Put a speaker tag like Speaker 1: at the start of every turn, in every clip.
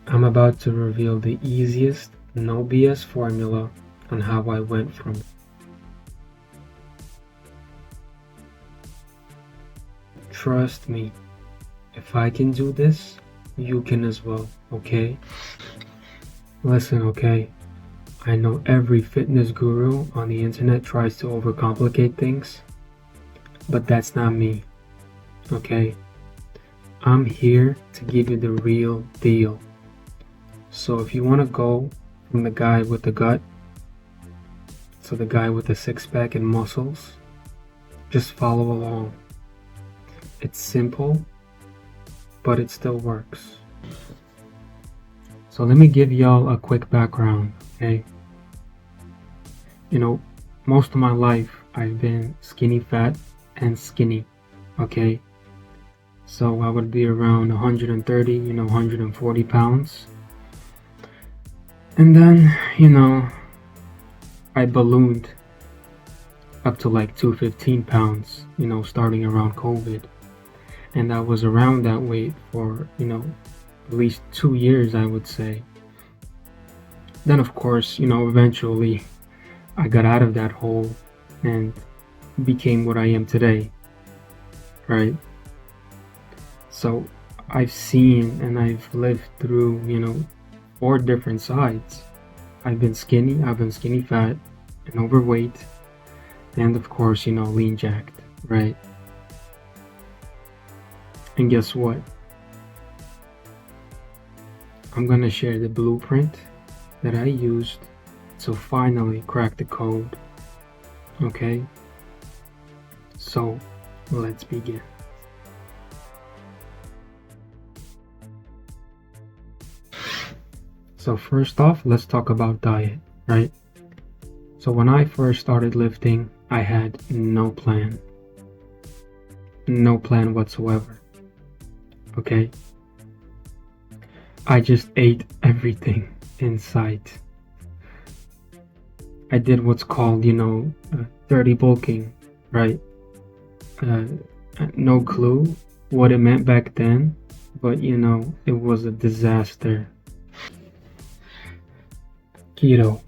Speaker 1: I'm about to reveal the easiest, no BS formula on how I went from. Trust me, if I can do this, you can as well, okay? Listen, okay? I know every fitness guru on the internet tries to overcomplicate things, but that's not me, okay? I'm here to give you the real deal. So if you want to go from the guy with the gut to the guy with the six-pack and muscles, just follow along. It's simple, but it still works. So let me give y'all a quick background, okay? Most of my life I've been skinny fat and skinny, okay? So I would be around 130, 140 pounds. And then, I ballooned up to like 215 pounds, starting around COVID. And I was around that weight for, at least 2 years, I would say. Then, of course, eventually I got out of that hole and became what I am today, right? So I've seen and I've lived through, 4 different sides. I've been skinny fat and overweight, and of course, lean jacked, right? And guess what? I'm gonna share the blueprint that I used to finally crack the code, okay? So let's begin. So first off, let's talk about diet, right? So when I first started lifting, I had no plan. No plan whatsoever, okay? I just ate everything in sight. I did what's called, dirty bulking, right? No clue what it meant back then, but it was a disaster. Keto.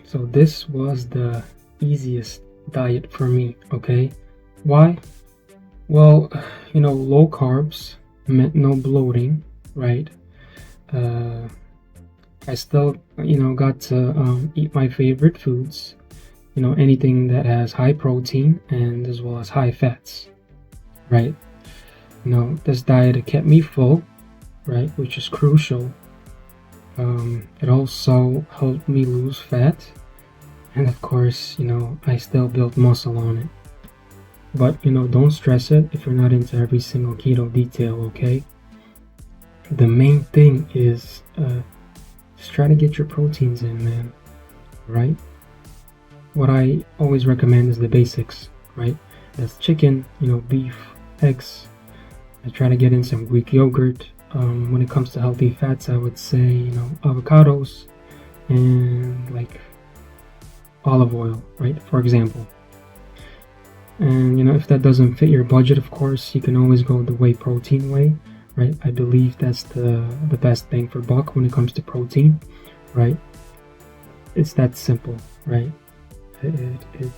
Speaker 1: So this was the easiest diet for me, okay? Why? Well, low carbs meant no bloating, right? I still, got to eat my favorite foods, anything that has high protein and as well as high fats, right? This diet kept me full, right, which is crucial. It also helped me lose fat, and of course, I still built muscle on it. But, don't stress it if you're not into every single keto detail, okay? The main thing is just try to get your proteins in, man, right? What I always recommend is the basics, right? That's chicken, beef, eggs. I try to get in some Greek yogurt. When it comes to healthy fats, I would say, avocados and like olive oil, right? For example. And if that doesn't fit your budget, of course, you can always go the whey protein way, right? I believe that's the best bang for buck when it comes to protein, right? It's that simple, right? It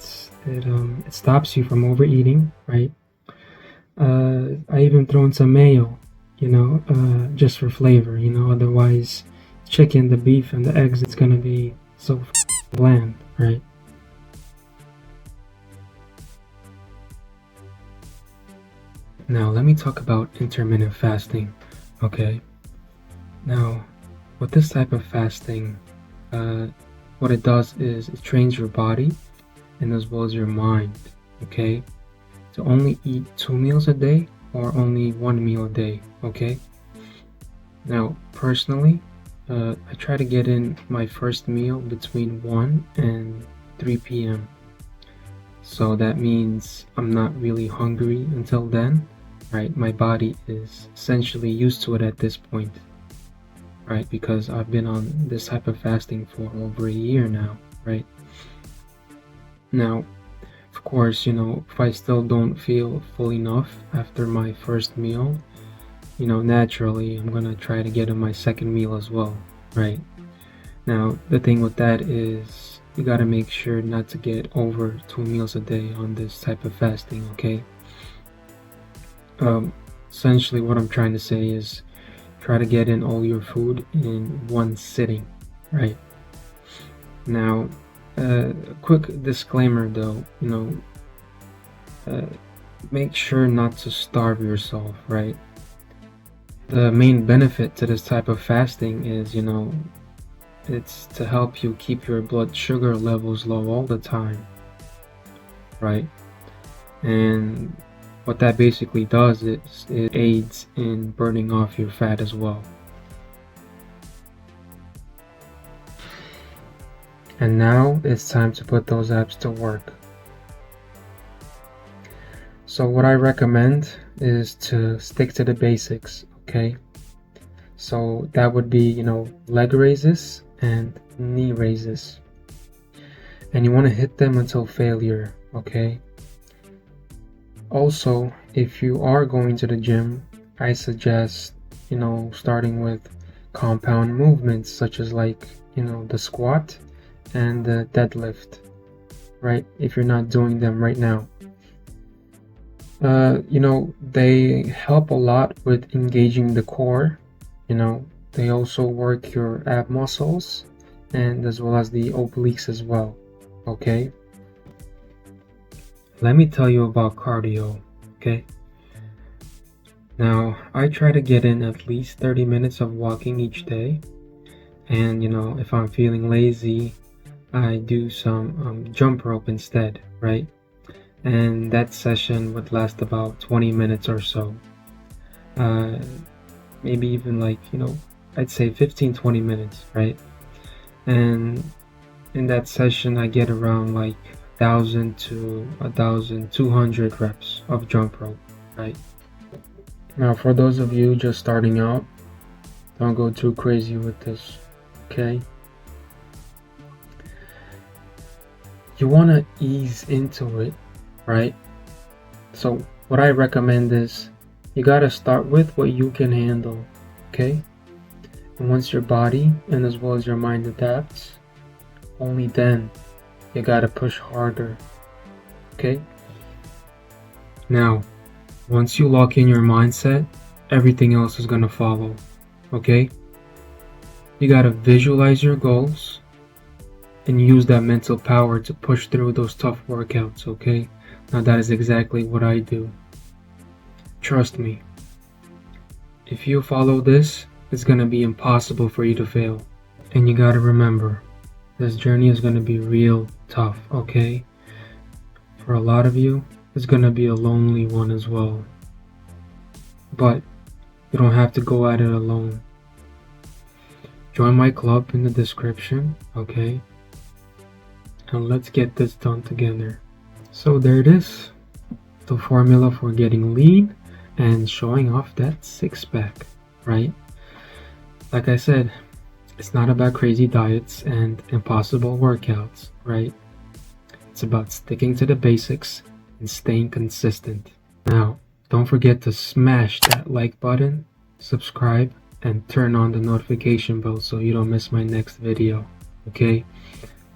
Speaker 1: stops you from overeating, right? I even throw in some mayo, just for flavor, otherwise chicken, the beef, and the eggs, it's gonna be so bland, right? Now let me talk about intermittent fasting, okay? Now, with this type of fasting, what it does is it trains your body and as well as your mind, okay? To only eat 2 meals a day or only 1 meal a day, okay? Now, personally, I try to get in my first meal between 1 and 3 p.m. So that means I'm not really hungry until then, right? My body is essentially used to it at this point, right? Because I've been on this type of fasting for over a year now, right? Now, of course, if I still don't feel full enough after my first meal, naturally I'm gonna try to get in my second meal as well, right? Now, the thing with that is you gotta make sure not to get over 2 meals a day on this type of fasting, okay? Um, Essentially, what I'm trying to say is try to get in all your food in one sitting, right? Now, a quick disclaimer though, uh, make sure not to starve yourself, right? The main benefit to this type of fasting is, it's to help you keep your blood sugar levels low all the time, right? And what that basically does is it aids in burning off your fat as well. And now it's time to put those apps to work. So what I recommend is to stick to the basics, okay? So that would be, leg raises and knee raises. And you want to hit them until failure, okay? Also, if you are going to the gym, I suggest, starting with compound movements such as the squat and the deadlift, right? If you're not doing them right now. They help a lot with engaging the core. They also work your ab muscles and as well as the obliques as well, okay? Let me tell you about cardio, okay? Now, I try to get in at least 30 minutes of walking each day. And, if I'm feeling lazy, I do some jump rope instead, right? And that session would last about 20 minutes or so. Maybe even I'd say 15-20 minutes, right? And in that session, I get around 1,000 to 1,200 reps of jump rope, right? Now, for those of you just starting out, don't go too crazy with this, okay? You want to ease into it, right? So what I recommend is you got to start with what you can handle, okay? And once your body and as well as your mind adapts, only then you got to push harder, okay? Now, once you lock in your mindset, everything else is going to follow, okay? You got to visualize your goals and use that mental power to push through those tough workouts, okay? Now that is exactly what I do. Trust me. If you follow this, it's going to be impossible for you to fail. And you got to remember, this journey is going to be real tough, okay? For a lot of you, it's going to be a lonely one as well. But you don't have to go at it alone. Join my club in the description, okay? And let's get this done together. So there it is, the formula for getting lean and showing off that six-pack, right? Like I said, it's not about crazy diets and impossible workouts, right? It's about sticking to the basics and staying consistent. Now, don't forget to smash that like button, subscribe, and turn on the notification bell so you don't miss my next video, okay?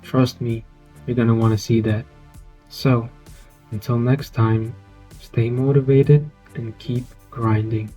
Speaker 1: Trust me, you're gonna want to see that. So, until next time, stay motivated and keep grinding.